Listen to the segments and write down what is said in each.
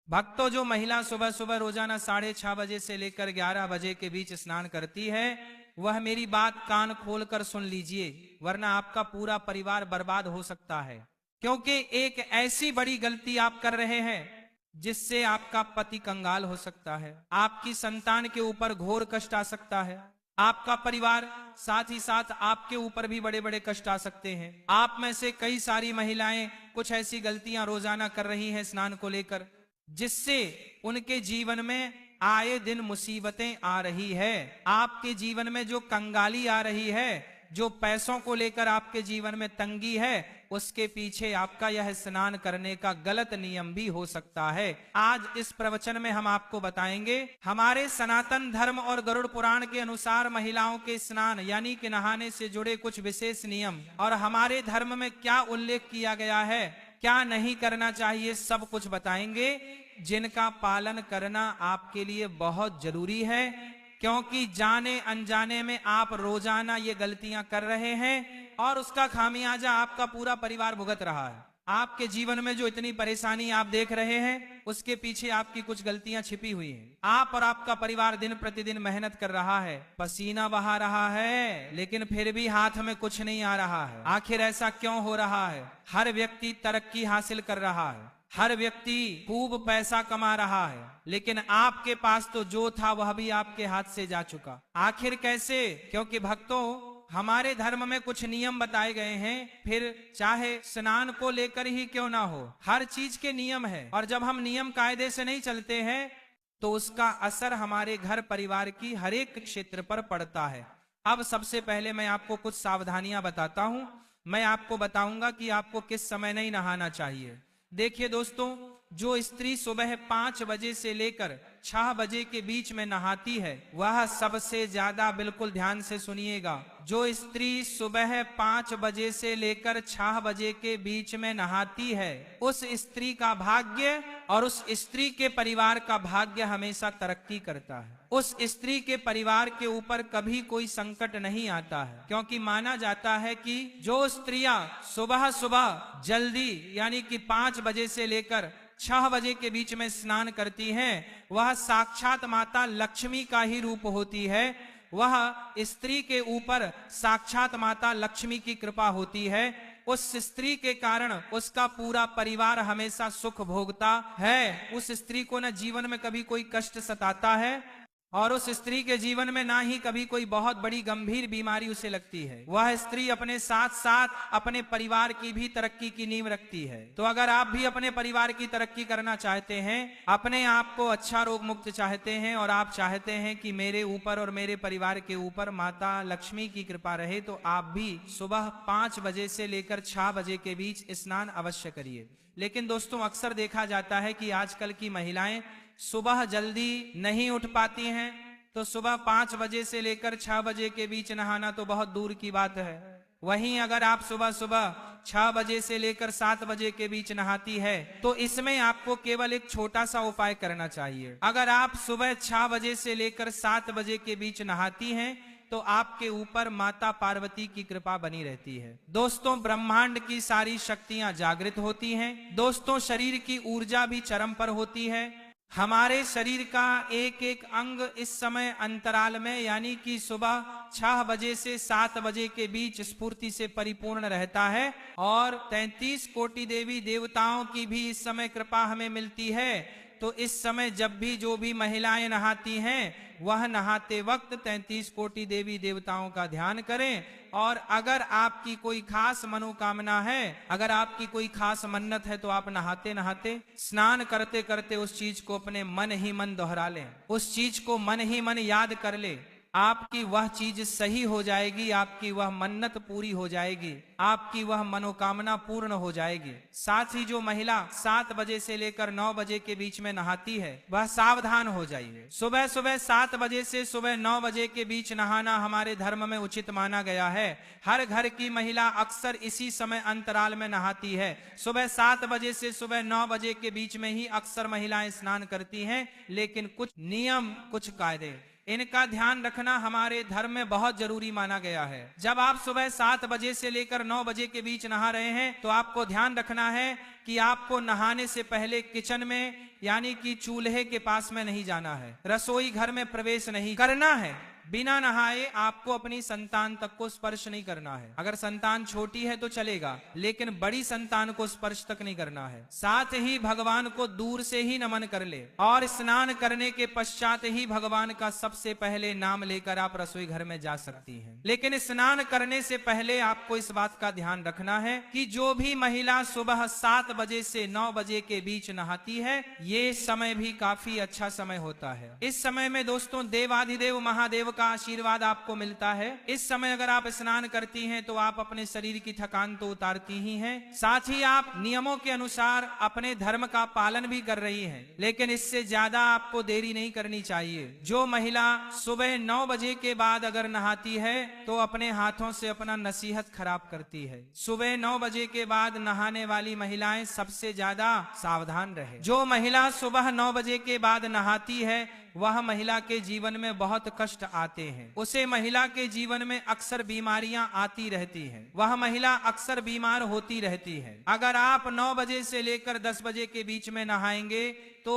भक्तों, जो महिला सुबह सुबह रोजाना 6:30 बजे से लेकर 11 बजे के बीच स्नान करती है, वह मेरी बात कान खोलकर सुन लीजिए, वरना आपका पूरा परिवार बर्बाद हो सकता है। क्योंकि एक ऐसी बड़ी गलती आप कर रहे हैं जिससे आपका पति कंगाल हो सकता है, आपकी संतान के ऊपर घोर कष्ट आ सकता है, आपका परिवार, साथ ही साथ आपके ऊपर भी बड़े बड़े कष्ट आ सकते हैं। आप में से कई सारी महिलाएं कुछ ऐसी गलतियां रोजाना कर रही हैं स्नान को लेकर, जिससे उनके जीवन में आए दिन मुसीबतें आ रही है। आपके जीवन में जो कंगाली आ रही है, जो पैसों को लेकर आपके जीवन में तंगी है, उसके पीछे आपका यह स्नान करने का गलत नियम भी हो सकता है। आज इस प्रवचन में हम आपको बताएंगे हमारे सनातन धर्म और गरुड़ पुराण के अनुसार महिलाओं के स्नान यानी कि नहाने से जुड़े कुछ विशेष नियम, और हमारे धर्म में क्या उल्लेख किया गया है, क्या नहीं करना चाहिए, सब कुछ बताएंगे, जिनका पालन करना आपके लिए बहुत जरूरी है। क्योंकि जाने अनजाने में आप रोजाना ये गलतियां कर रहे हैं और उसका खामियाजा आपका पूरा परिवार भुगत रहा है। आपके जीवन में जो इतनी परेशानी आप देख रहे हैं, उसके पीछे आपकी कुछ गलतियां छिपी हुई हैं। आप और आपका परिवार दिन प्रतिदिन मेहनत कर रहा है, पसीना बहा रहा है, लेकिन फिर भी हाथ में कुछ नहीं आ रहा है। आखिर ऐसा क्यों हो रहा है? हर व्यक्ति तरक्की हासिल कर रहा है, हर व्यक्ति खूब पैसा कमा रहा है, लेकिन आपके पास तो जो था वह भी आपके हाथ से जा चुका। आखिर कैसे? क्योंकि भक्तों, हमारे धर्म में कुछ नियम बताए गए हैं, फिर चाहे स्नान को लेकर ही क्यों ना हो, हर चीज के नियम है, और जब हम नियम कायदे से नहीं चलते हैं तो उसका असर हमारे घर परिवार की हर एक क्षेत्र पर पड़ता है। अब सबसे पहले मैं आपको कुछ सावधानियां बताता हूं। मैं आपको बताऊंगा कि आपको किस समय नहीं नहाना चाहिए। देखिए दोस्तों, जो स्त्री सुबह 5 बजे से लेकर 6 बजे के बीच में नहाती है, वह सबसे ज्यादा, बिल्कुल ध्यान से सुनिएगा, जो स्त्री सुबह 5 बजे से लेकर 6 बजे के बीच में नहाती है, उस स्त्री का भाग्य और उस स्त्री के परिवार का भाग्य हमेशा तरक्की करता है। उस स्त्री के परिवार के ऊपर कभी कोई संकट नहीं आता है, क्योंकि माना जाता है कि जो स्त्रियां सुबह सुबह जल्दी यानी कि 5 बजे से लेकर 6 बजे के बीच में स्नान करती हैं, वह साक्षात माता लक्ष्मी का ही रूप होती है। वह स्त्री के ऊपर साक्षात माता लक्ष्मी की कृपा होती है। उस स्त्री के कारण उसका पूरा परिवार हमेशा सुख भोगता है। उस स्त्री को न जीवन में कभी कोई कष्ट सताता है, और उस स्त्री के जीवन में ना ही कभी कोई बहुत बड़ी गंभीर बीमारी उसे लगती है। वह स्त्री अपने साथ साथ अपने परिवार की भी तरक्की की नींव रखती है। तो अगर आप भी अपने परिवार की तरक्की करना चाहते हैं, अपने आप को अच्छा रोग मुक्त चाहते हैं, और आप चाहते हैं कि मेरे ऊपर और मेरे परिवार के ऊपर माता लक्ष्मी की कृपा रहे, तो आप भी सुबह 5 बजे से लेकर 6 बजे के बीच स्नान अवश्य करिए। लेकिन दोस्तों, अक्सर देखा जाता है कि आजकल की महिलाएं सुबह जल्दी नहीं उठ पाती हैं, तो सुबह 5 बजे से लेकर 6 बजे के बीच नहाना तो बहुत दूर की बात है। वहीं अगर आप सुबह सुबह 6 बजे से लेकर 7 बजे के बीच नहाती है, तो इसमें आपको केवल एक छोटा सा उपाय करना चाहिए। अगर आप सुबह 6 बजे से लेकर 7 बजे के बीच नहाती हैं, तो आपके ऊपर माता पार्वती की कृपा बनी रहती है। दोस्तों, ब्रह्मांड की सारी शक्तियां जागृत होती हैं। दोस्तों, शरीर की ऊर्जा भी चरम पर होती है। हमारे शरीर का एक एक अंग इस समय अंतराल में यानी कि सुबह 6 बजे से 7 बजे के बीच स्फूर्ति से परिपूर्ण रहता है, और 33 कोटि देवी देवताओं की भी इस समय कृपा हमें मिलती है। तो इस समय जब भी जो भी महिलाएं नहाती हैं, वह नहाते वक्त 33 कोटि देवी देवताओं का ध्यान करें। और अगर आपकी कोई खास मनोकामना है, अगर आपकी कोई खास मन्नत है, तो आप नहाते नहाते, स्नान करते करते उस चीज को अपने मन ही मन दोहरा लें, उस चीज को मन ही मन याद कर ले। आपकी वह चीज सही हो जाएगी, आपकी वह मन्नत पूरी हो जाएगी, आपकी वह मनोकामना पूर्ण हो जाएगी। साथ ही जो महिला 7 बजे से लेकर 9 बजे के बीच में नहाती है, वह सावधान हो जाइए। सुबह सुबह 7 बजे से सुबह 9 बजे के बीच नहाना हमारे धर्म में उचित माना गया है। हर घर की महिला अक्सर इसी समय अंतराल में नहाती है। सुबह 7 बजे से सुबह 9 बजे के बीच में ही अक्सर महिलाएं स्नान करती हैं, लेकिन कुछ नियम, कुछ कायदे, इनका ध्यान रखना हमारे धर्म में बहुत जरूरी माना गया है। जब आप सुबह 7 बजे से लेकर 9 बजे के बीच नहा रहे हैं, तो आपको ध्यान रखना है कि आपको नहाने से पहले किचन में यानी कि चूल्हे के पास में नहीं जाना है, रसोई घर में प्रवेश नहीं करना है। बिना नहाए आपको अपनी संतान तक को स्पर्श नहीं करना है। अगर संतान छोटी है तो चलेगा, लेकिन बड़ी संतान को स्पर्श तक नहीं करना है। साथ ही भगवान को दूर से ही नमन कर ले और स्नान करने के पश्चात ही भगवान का सबसे पहले नाम लेकर आप रसोई घर में जा सकती हैं। लेकिन स्नान करने से पहले आपको इस बात का ध्यान रखना है कि जो भी महिला सुबह 7 बजे से 9 बजे के बीच नहाती है, ये समय भी काफी अच्छा समय होता है। इस समय में दोस्तों देवाधिदेव महादेव का आशीर्वाद आपको मिलता है। इस समय अगर आप स्नान करती हैं तो आप अपने शरीर की थकान तो उतारती ही हैं, साथ ही आप नियमों के अनुसार अपने धर्म का पालन भी कर रही हैं। लेकिन इससे ज्यादा आपको देरी नहीं करनी चाहिए। जो महिला सुबह 9 बजे के बाद अगर नहाती है तो अपने हाथों से अपना नसीहत खराब करती है। सुबह 9 बजे के बाद नहाने वाली महिलाएं सबसे ज्यादा सावधान रहे। जो महिला सुबह 9 बजे के बाद नहाती है वह महिला के जीवन में बहुत कष्ट आते हैं। उसे महिला के जीवन में अक्सर बीमारियां आती रहती हैं। वह महिला अक्सर बीमार होती रहती है। अगर आप 9 बजे से लेकर 10 बजे के बीच में नहाएंगे तो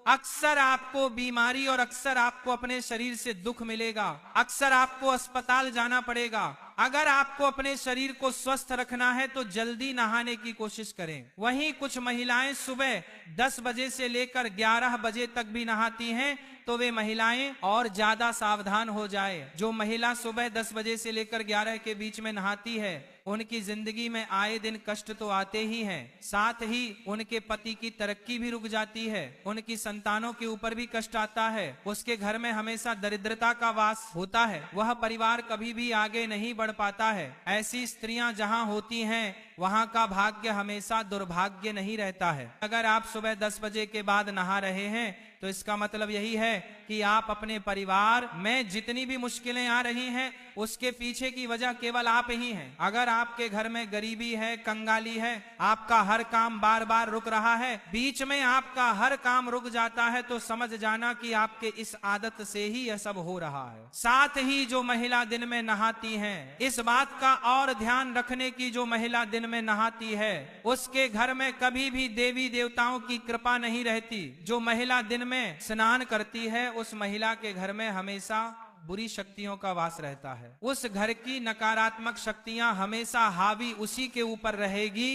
अक्सर आपको बीमारी और अक्सर आपको अपने शरीर से दुख मिलेगा, अक्सर आपको अस्पताल जाना पड़ेगा। अगर आपको अपने शरीर को स्वस्थ रखना है तो जल्दी नहाने की कोशिश करें। वहीं कुछ महिलाएं सुबह 10 बजे से लेकर 11 बजे तक भी नहाती हैं, तो वे महिलाएं और ज्यादा सावधान हो जाए। जो महिला सुबह 10 बजे से लेकर 11 के बीच में नहाती है उनकी जिंदगी में आए दिन कष्ट तो आते ही हैं, साथ ही उनके पति की तरक्की भी रुक जाती है, उनकी संतानों के ऊपर भी कष्ट आता है, उसके घर में हमेशा दरिद्रता का वास होता है, वह परिवार कभी भी आगे नहीं बढ़ पाता है। ऐसी स्त्रियां जहां होती हैं वहां का भाग्य हमेशा दुर्भाग्य नहीं रहता है। अगर आप सुबह 10 बजे के बाद नहा रहे हैं तो इसका मतलब यही है कि आप अपने परिवार में जितनी भी मुश्किलें आ रही हैं उसके पीछे की वजह केवल आप ही हैं। अगर आपके घर में गरीबी है, कंगाली है, आपका हर काम बार बार रुक रहा है, बीच में आपका हर काम रुक जाता है, तो समझ जाना कि आपके इस आदत से ही यह सब हो रहा है। साथ ही जो महिला दिन में नहाती है, इस बात का और ध्यान रखने की, जो महिला दिन में नहाती है उसके घर में कभी भी देवी देवताओं की कृपा नहीं रहती। जो महिला दिन में स्नान करती है उस महिला के घर में हमेशा बुरी शक्तियों का वास रहता है। उस घर की नकारात्मक शक्तियां हमेशा हावी उसी के ऊपर रहेगी।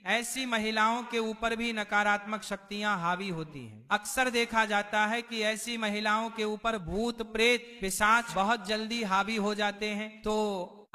ऐसी महिलाओं के ऊपर भी नकारात्मक शक्तियां हावी होती हैं। अक्सर देखा जाता है कि ऐसी महिलाओं के ऊपर भूत प्रेत पिशाच बहुत जल्दी हावी हो जाते हैं। तो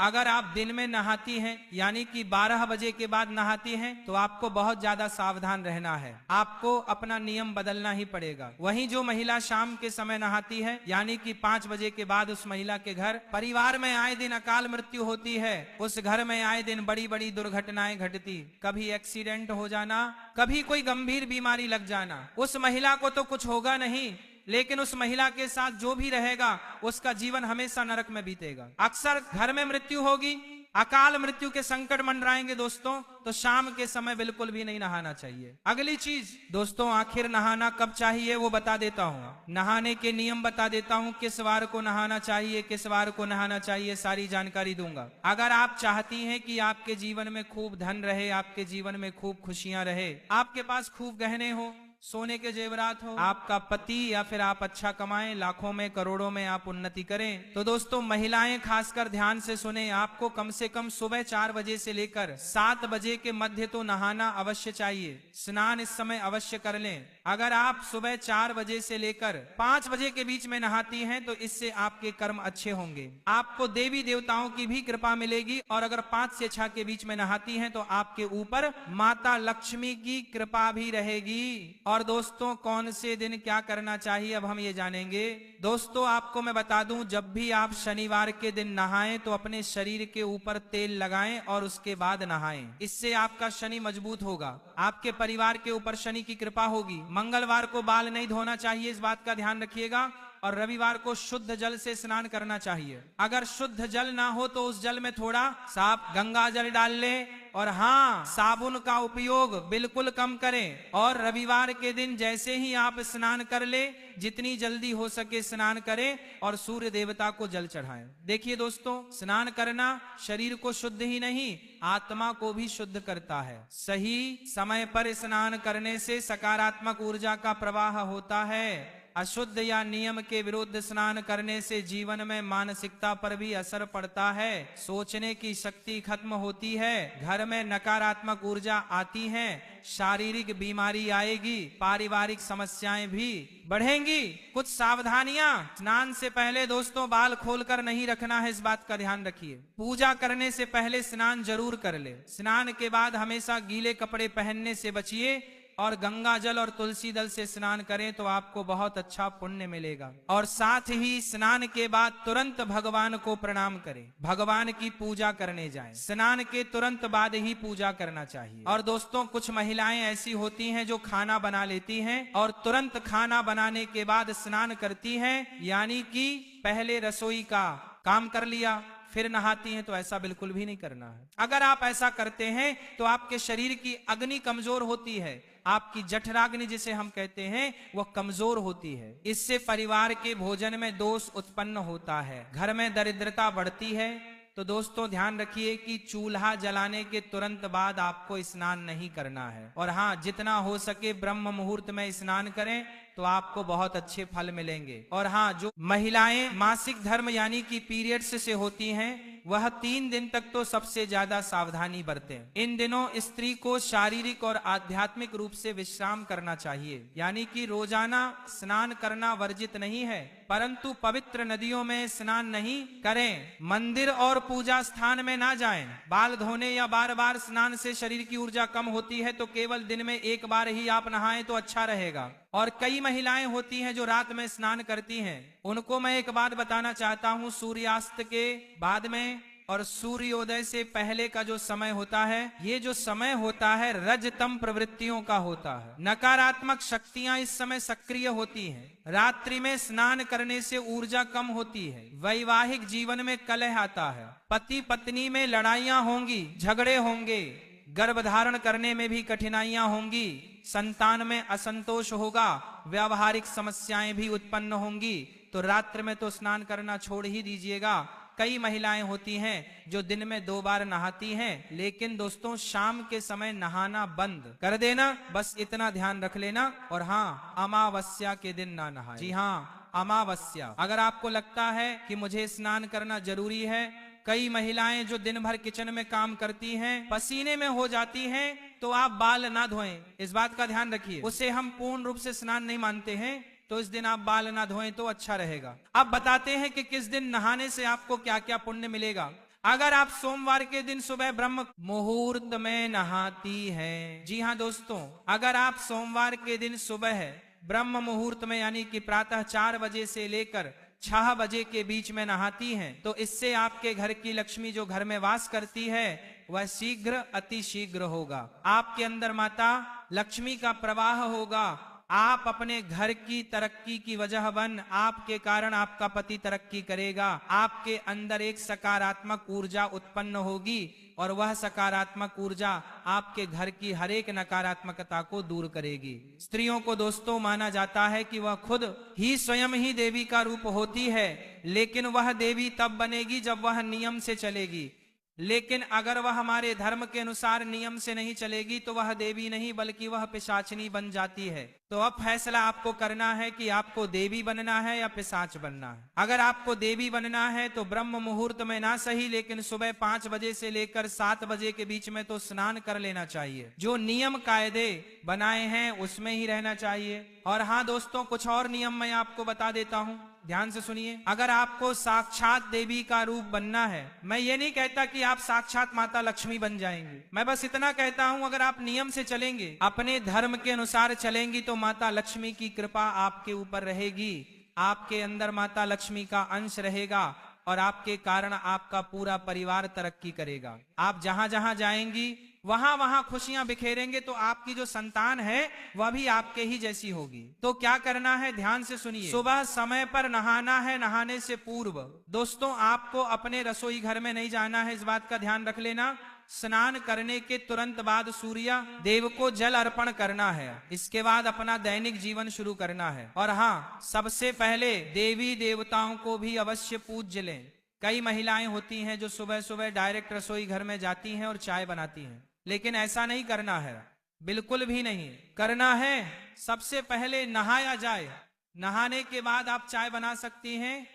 अगर आप दिन में नहाती हैं यानी कि 12 बजे के बाद नहाती हैं तो आपको बहुत ज्यादा सावधान रहना है, आपको अपना नियम बदलना ही पड़ेगा। वहीं जो महिला शाम के समय नहाती है यानी कि 5 बजे के बाद, उस महिला के घर परिवार में आए दिन अकाल मृत्यु होती है। उस घर में आए दिन बड़ी बड़ी दुर्घटनाएं घटती, कभी एक्सीडेंट हो जाना, कभी कोई गंभीर बीमारी लग जाना। उस महिला को तो कुछ होगा नहीं, लेकिन उस महिला के साथ जो भी रहेगा उसका जीवन हमेशा नरक में बीतेगा। अक्सर घर में मृत्यु होगी, अकाल मृत्यु के संकट मंडराएंगे दोस्तों, तो शाम के समय बिल्कुल भी नहीं नहाना चाहिए। अगली चीज दोस्तों, आखिर नहाना कब चाहिए वो बता देता हूँ। नहाने के नियम बता देता हूँ, किस वार को नहाना चाहिए, किस वार को नहाना चाहिए, सारी जानकारी दूंगा। अगर आप चाहती हैं कि आपके जीवन में खूब धन रहे, आपके जीवन में खूब खुशियां रहे, आपके पास खूब गहने हो, सोने के जेवरात हो, आपका पति या फिर आप अच्छा कमाएं, लाखों में करोड़ों में आप उन्नति करें, तो दोस्तों महिलाएं खासकर ध्यान से सुने, आपको कम से कम सुबह 4 बजे से लेकर 7 बजे के मध्य तो नहाना अवश्य चाहिए। स्नान इस समय अवश्य कर लें। अगर आप सुबह 4 बजे से लेकर 5 बजे के बीच में नहाती हैं तो इससे आपके कर्म अच्छे होंगे, आपको देवी देवताओं की भी कृपा मिलेगी। और अगर 5 से 6 के बीच में नहाती हैं तो आपके ऊपर माता लक्ष्मी की कृपा भी रहेगी। और दोस्तों कौन से दिन क्या करना चाहिए अब हम ये जानेंगे। दोस्तों आपको मैं बता दूं, जब भी आप शनिवार के दिन नहाएं तो अपने शरीर के ऊपर तेल लगाएं और उसके बाद नहाएं। इससे आपका शनि मजबूत होगा, आपके परिवार के ऊपर शनि की कृपा होगी। मंगलवार को बाल नहीं धोना चाहिए, इस बात का ध्यान रखिएगा। और रविवार को शुद्ध जल से स्नान करना चाहिए। अगर शुद्ध जल ना हो तो उस जल में थोड़ा साफ गंगा जल डाल ले, और हाँ, साबुन का उपयोग बिल्कुल कम करें। और रविवार के दिन जैसे ही आप स्नान कर ले, जितनी जल्दी हो सके स्नान करें और सूर्य देवता को जल चढ़ाएं। देखिए दोस्तों, स्नान करना शरीर को शुद्ध ही नहीं, आत्मा को भी शुद्ध करता है। सही समय पर स्नान करने से सकारात्मक ऊर्जा का प्रवाह होता है। अशुद्ध या नियम के विरुद्ध स्नान करने से जीवन में मानसिकता पर भी असर पड़ता है, सोचने की शक्ति खत्म होती है, घर में नकारात्मक ऊर्जा आती है, शारीरिक बीमारी आएगी, पारिवारिक समस्याएं भी बढ़ेंगी। कुछ सावधानियां, स्नान से पहले दोस्तों बाल खोलकर नहीं रखना है, इस बात का ध्यान रखिए। पूजा करने से पहले स्नान जरूर कर ले। स्नान के बाद हमेशा गीले कपड़े पहनने से बचिए और गंगा जल और तुलसी दल से स्नान करें तो आपको बहुत अच्छा पुण्य मिलेगा। और साथ ही स्नान के बाद तुरंत भगवान को प्रणाम करें, भगवान की पूजा करने जाएं। स्नान के तुरंत बाद ही पूजा करना चाहिए। और दोस्तों, कुछ महिलाएं ऐसी होती हैं जो खाना बना लेती हैं और तुरंत खाना बनाने के बाद स्नान करती हैं, यानी कि पहले रसोई का काम कर लिया फिर नहाती हैं, तो ऐसा बिल्कुल भी नहीं करना है। अगर आप ऐसा करते हैं तो आपके शरीर की अग्नि कमजोर होती है, आपकी जठराग्नि जिसे हम कहते हैं वह कमजोर होती है। इससे परिवार के भोजन में दोष उत्पन्न होता है, घर में दरिद्रता बढ़ती है। तो दोस्तों ध्यान रखिए कि चूल्हा जलाने के तुरंत बाद आपको स्नान नहीं करना है। और हाँ, जितना हो सके ब्रह्म मुहूर्त में स्नान करें तो आपको बहुत अच्छे फल मिलेंगे। और हाँ, जो महिलाएं मासिक धर्म यानी कि पीरियड्स से होती हैं, वह 3 दिन तक तो सबसे ज्यादा सावधानी बरतें। इन दिनों स्त्री को शारीरिक और आध्यात्मिक रूप से विश्राम करना चाहिए, यानी कि रोजाना स्नान करना वर्जित नहीं है, परंतु पवित्र नदियों में स्नान नहीं करें, मंदिर और पूजा स्थान में ना जाएं। बाल धोने या बार बार स्नान से शरीर की ऊर्जा कम होती है, तो केवल दिन में एक बार ही आप नहाएं तो अच्छा रहेगा। और कई महिलाएं होती हैं जो रात में स्नान करती हैं, उनको मैं एक बात बताना चाहता हूं, सूर्यास्त के बाद में और सूर्योदय से पहले का जो समय होता है, ये जो समय होता है रजतम प्रवृत्तियों का होता है। नकारात्मक शक्तियां इस समय सक्रिय होती हैं। रात्रि में स्नान करने से ऊर्जा कम होती है, वैवाहिक जीवन में कलह आता है, पति पत्नी में लड़ाइयां होंगी, झगड़े होंगे, गर्भधारण करने में भी कठिनाइयां होंगी, संतान में असंतोष होगा, व्यावहारिक समस्याएं भी उत्पन्न होंगी। तो रात्रि में तो स्नान करना छोड़ ही दीजिएगा। कई महिलाएं होती हैं जो दिन में 2 बार नहाती हैं, लेकिन दोस्तों शाम के समय नहाना बंद कर देना, बस इतना ध्यान रख लेना। और हाँ, अमावस्या के दिन ना नहाए। जी हाँ, अमावस्या। अगर आपको लगता है कि मुझे स्नान करना जरूरी है, कई महिलाएं जो दिन भर किचन में काम करती हैं, पसीने में हो जाती हैं, तो आप बाल ना धोएं, इस बात का ध्यान रखिए। उसे हम पूर्ण रूप से स्नान नहीं मानते हैं, तो इस दिन आप बाल ना धोएं तो अच्छा रहेगा। अब बताते हैं कि किस दिन नहाने से आपको क्या क्या पुण्य मिलेगा। अगर आप सोमवार के दिन सुबह ब्रह्म मुहूर्त में नहाती हैं, जी हाँ दोस्तों, अगर आप सोमवार के दिन सुबह ब्रह्म मुहूर्त में यानी कि प्रातः 4 बजे से लेकर 6 बजे के बीच में नहाती हैं, तो इससे आपके घर की लक्ष्मी जो घर में वास करती है वह शीघ्र अति शीघ्र होगा। आपके अंदर माता लक्ष्मी का प्रवाह होगा। आप अपने घर की तरक्की की वजह बन, आपके कारण आपका पति तरक्की करेगा। आपके अंदर एक सकारात्मक ऊर्जा उत्पन्न होगी और वह सकारात्मक ऊर्जा आपके घर की हर एक नकारात्मकता को दूर करेगी। स्त्रियों को दोस्तों माना जाता है कि वह खुद ही स्वयं ही देवी का रूप होती है, लेकिन वह देवी तब बनेगी जब वह नियम से चलेगी। लेकिन अगर वह हमारे धर्म के अनुसार नियम से नहीं चलेगी तो वह देवी नहीं बल्कि वह पिशाचनी बन जाती है। तो अब फैसला आपको करना है कि आपको देवी बनना है या पिशाच बनना है। अगर आपको देवी बनना है तो ब्रह्म मुहूर्त में ना सही, लेकिन सुबह 5 बजे से लेकर 7 बजे के बीच में तो स्नान कर लेना चाहिए। जो नियम कायदे बनाए हैं उसमें ही रहना चाहिए। और हाँ दोस्तों, कुछ और नियम मैं आपको बता देता हूँ, ध्यान से सुनिए। अगर आपको साक्षात देवी का रूप बनना है, मैं ये नहीं कहता कि आप साक्षात माता लक्ष्मी बन जाएंगे, मैं बस इतना कहता हूं अगर आप नियम से चलेंगे, अपने धर्म के अनुसार चलेंगी, तो माता लक्ष्मी की कृपा आपके ऊपर रहेगी। आपके अंदर माता लक्ष्मी का अंश रहेगा और आपके कारण आपका पूरा परिवार तरक्की करेगा। आप जहां जहां जाएंगी वहां वहां खुशियां बिखेरेंगे तो आपकी जो संतान है वह भी आपके ही जैसी होगी। तो क्या करना है, ध्यान से सुनिए। सुबह समय पर नहाना है, नहाने से पूर्व। दोस्तों, आपको अपने रसोई घर में नहीं जाना है, इस बात का ध्यान रख लेना। स्नान करने के तुरंत बाद सूर्य देव को जल अर्पण करना है। इसके बाद अपना दैनिक जीवन शुरू करना है। और हाँ, सबसे पहले देवी देवताओं को भी अवश्य पूज्य लें। कई महिलाएं होती हैं जो सुबह सुबह डायरेक्ट रसोई घर में जाती हैं और चाय बनाती हैं, लेकिन ऐसा नहीं करना है, बिल्कुल भी नहीं करना है। सबसे पहले नहाया जाए, नहाने के बाद आप चाय बना सकती हैं,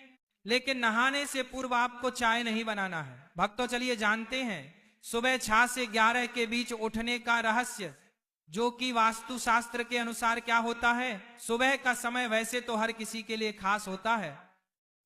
लेकिन नहाने से पूर्व आपको चाय नहीं बनाना है। भक्तों, चलिए जानते हैं सुबह 6 से 11 के बीच उठने का रहस्य, जो कि वास्तु शास्त्र के अनुसार क्या होता है। सुबह का समय वैसे तो हर किसी के लिए खास होता है,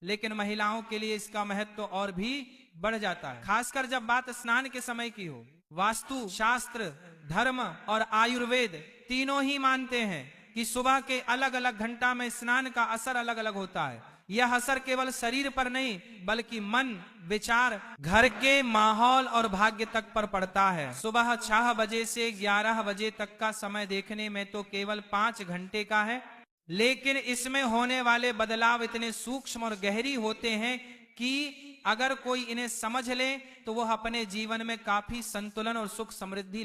लेकिन महिलाओं के लिए इसका महत्व और भी बढ़ जाता है, खासकर जब बात स्नान के समय की हो। वास्तु शास्त्र, धर्म और आयुर्वेद तीनों ही मानते हैं कि सुबह के अलग अलग घंटा में स्नान का असर अलग अलग होता है। यह असर केवल शरीर पर नहीं, बल्कि मन, विचार, घर के माहौल और भाग्य तक पर पड़ता है। सुबह 6 बजे से 11 बजे तक का समय देखने में तो केवल 5 घंटे का है, लेकिन इसमें होने वाले बदलाव इतने सूक्ष्म और गहरी होते हैं कि अगर कोई इन्हें समझ ले तो वह अपने जीवन में काफी संतुलन और सुख समृद्धि